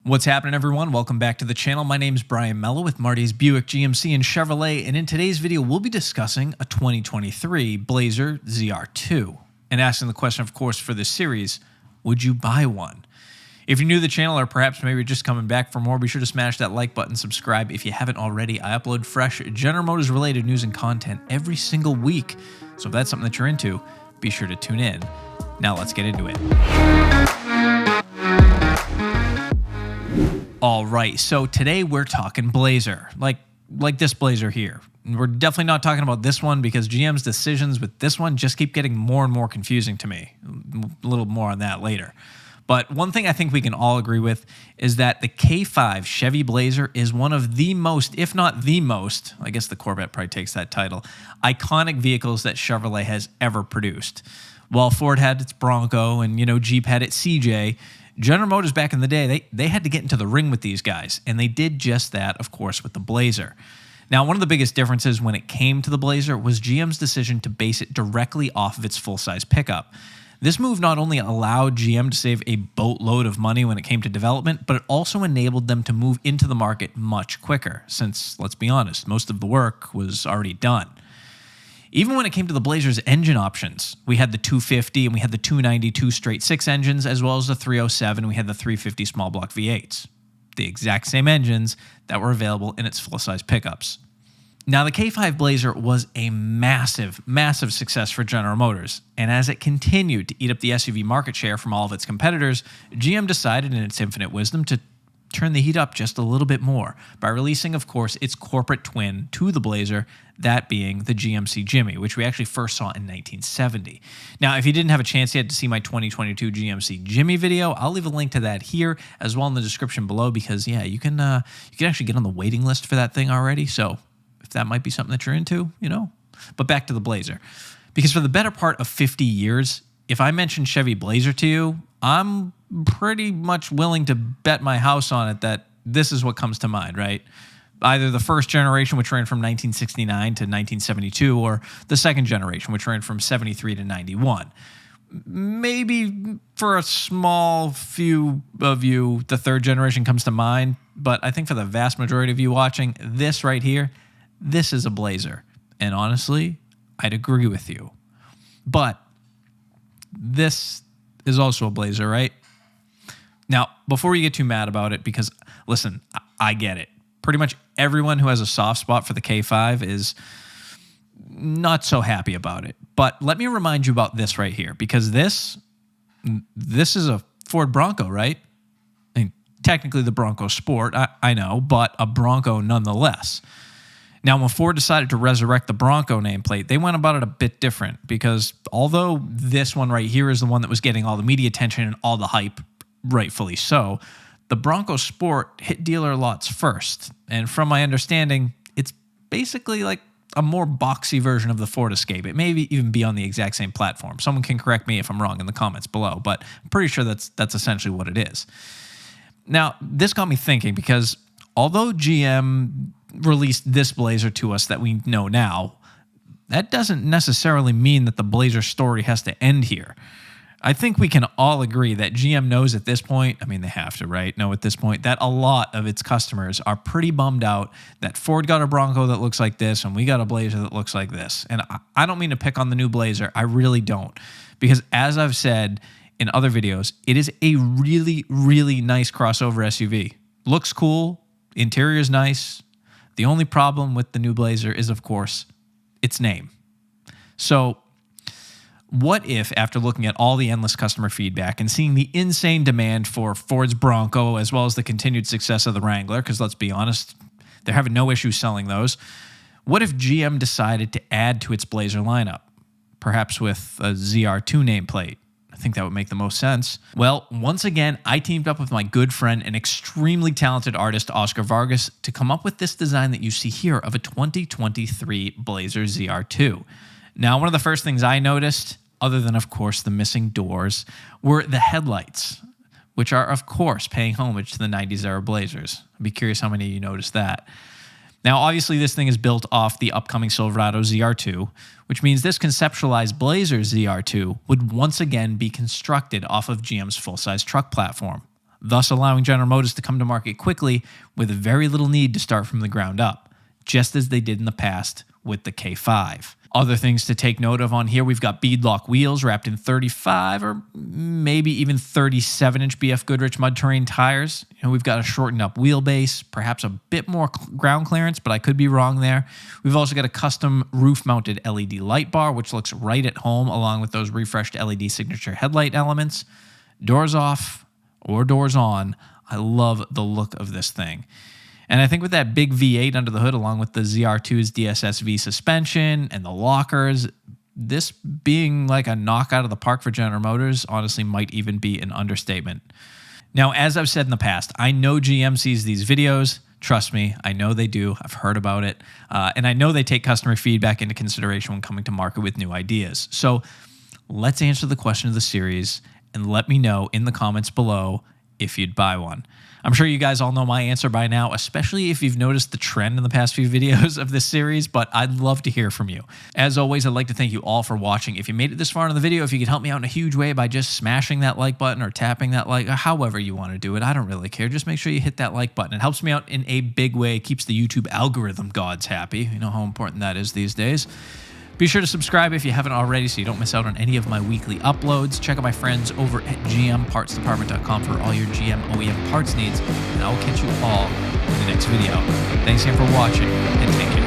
What's happening, everyone? Welcome back to the channel. My name is Brian Mello with Marty's Buick, GMC, and Chevrolet, and in today's video, we'll be discussing a 2023 Blazer ZR2 and asking the question, of course, for this series, would you buy one? If you're new to the channel or perhaps maybe you're just coming back for more, be sure to smash that like button, subscribe if you haven't already. I upload fresh General Motors related news and content every single week, so if that's something that you're into, be sure to tune in. Now let's get into it. All right, so today we're talking Blazer, like this Blazer here. We're definitely not talking about this one because GM's decisions with this one just keep getting more and more confusing to me. A little more on that later. But one thing I think we can all agree with is that the K5 Chevy Blazer is one of the most, if not the most, I guess the Corvette probably takes that title, iconic vehicles that Chevrolet has ever produced. While Ford had its Bronco and, Jeep had its CJ, General Motors back in the day, they had to get into the ring with these guys, and they did just that, of course, with the Blazer. Now, one of the biggest differences when it came to the Blazer was GM's decision to base it directly off of its full-size pickup. This move not only allowed GM to save a boatload of money when it came to development, but it also enabled them to move into the market much quicker, since, let's be honest, most of the work was already done. Even when it came to the Blazer's engine options, we had the 250 and we had the 292 straight six engines, as well as the 307, we had the 350 small block V8s. The exact same engines that were available in its full-size pickups. Now, the K5 Blazer was a massive, massive success for General Motors, and as it continued to eat up the SUV market share from all of its competitors, GM decided in its infinite wisdom to turn the heat up just a little bit more by releasing, of course, its corporate twin to the Blazer, that being the GMC Jimmy, which we actually first saw in 1970. Now, if you didn't have a chance yet to see my 2022 GMC Jimmy video, I'll leave a link to that here as well in the description below because, yeah, you can actually get on the waiting list for that thing already. So if that might be something that you're into, But back to the Blazer. Because for the better part of 50 years, if I mention Chevy Blazer to you, I'm pretty much willing to bet my house on it that this is what comes to mind, right? Either the first generation, which ran from 1969 to 1972, or the second generation, which ran from 73 to 91. Maybe for a small few of you, the third generation comes to mind, but I think for the vast majority of you watching, this right here, this is a Blazer. And honestly, I'd agree with you. But this is also a Blazer, right? Now, before you get too mad about it, because, listen, I get it. Pretty much everyone who has a soft spot for the K5 is not so happy about it. But let me remind you about this right here, because this is a Ford Bronco, right? I mean, technically the Bronco Sport, I know, but a Bronco nonetheless. Now, when Ford decided to resurrect the Bronco nameplate, they went about it a bit different because although this one right here is the one that was getting all the media attention and all the hype, rightfully so, the Bronco Sport hit dealer lots first. And from my understanding, it's basically like a more boxy version of the Ford Escape. It may even be on the exact same platform. Someone can correct me if I'm wrong in the comments below, but I'm pretty sure that's essentially what it is. Now, this got me thinking because although GM released this Blazer to us that we know now, that doesn't necessarily mean that the Blazer story has to end here. I think we can all agree that GM knows at this point, I mean, they have to, right? Know at this point that a lot of its customers are pretty bummed out that Ford got a Bronco that looks like this and we got a Blazer that looks like this. And I don't mean to pick on the new Blazer. I really don't. Because as I've said in other videos, it is a really, really nice crossover SUV. Looks cool. Interior is nice. The only problem with the new Blazer is, of course, its name. So what if, after looking at all the endless customer feedback and seeing the insane demand for Ford's Bronco, as well as the continued success of the Wrangler, because let's be honest, they're having no issue selling those, what if GM decided to add to its Blazer lineup, perhaps with a ZR2 nameplate? I think that would make the most sense. Well, once again, I teamed up with my good friend and extremely talented artist, Oscar Vargas, to come up with this design that you see here of a 2023 Blazer ZR2. Now, one of the first things I noticed, other than, of course, the missing doors, were the headlights, which are, of course, paying homage to the 90s era Blazers. I'd be curious how many of you noticed that. Now, obviously, this thing is built off the upcoming Silverado ZR2, which means this conceptualized Blazer ZR2 would once again be constructed off of GM's full-size truck platform. thus allowing General Motors to come to market quickly with very little need to start from the ground up, just as they did in the past with the K5. Other things to take note of on here, we've got beadlock wheels wrapped in 35 or maybe even 37-inch BF Goodrich mud terrain tires. We've got a shortened up wheelbase, perhaps a bit more ground clearance, but I could be wrong there. We've also got a custom roof-mounted LED light bar, which looks right at home, along with those refreshed LED signature headlight elements. Doors off or doors on, I love the look of this thing. And I think with that big V8 under the hood, along with the ZR2's DSSV suspension and the lockers, this being like a knock out of the park for General Motors honestly might even be an understatement. Now, as I've said in the past, I know GM sees these videos. Trust me, I know they do. I've heard about it. And I know they take customer feedback into consideration when coming to market with new ideas. So let's answer the question of the series and let me know in the comments below if you'd buy one. I'm sure you guys all know my answer by now, especially if you've noticed the trend in the past few videos of this series, but I'd love to hear from you. As always, I'd like to thank you all for watching. If you made it this far in the video, if you could help me out in a huge way by just smashing that like button or tapping that like, or however you want to do it, I don't really care. Just make sure you hit that like button. It helps me out in a big way. It keeps the YouTube algorithm gods happy. You know how important that is these days. Be sure to subscribe if you haven't already so you don't miss out on any of my weekly uploads. Check out my friends over at gmpartsdepartment.com for all your GM OEM parts needs, and I'll catch you all in the next video. Thanks again for watching, and take care.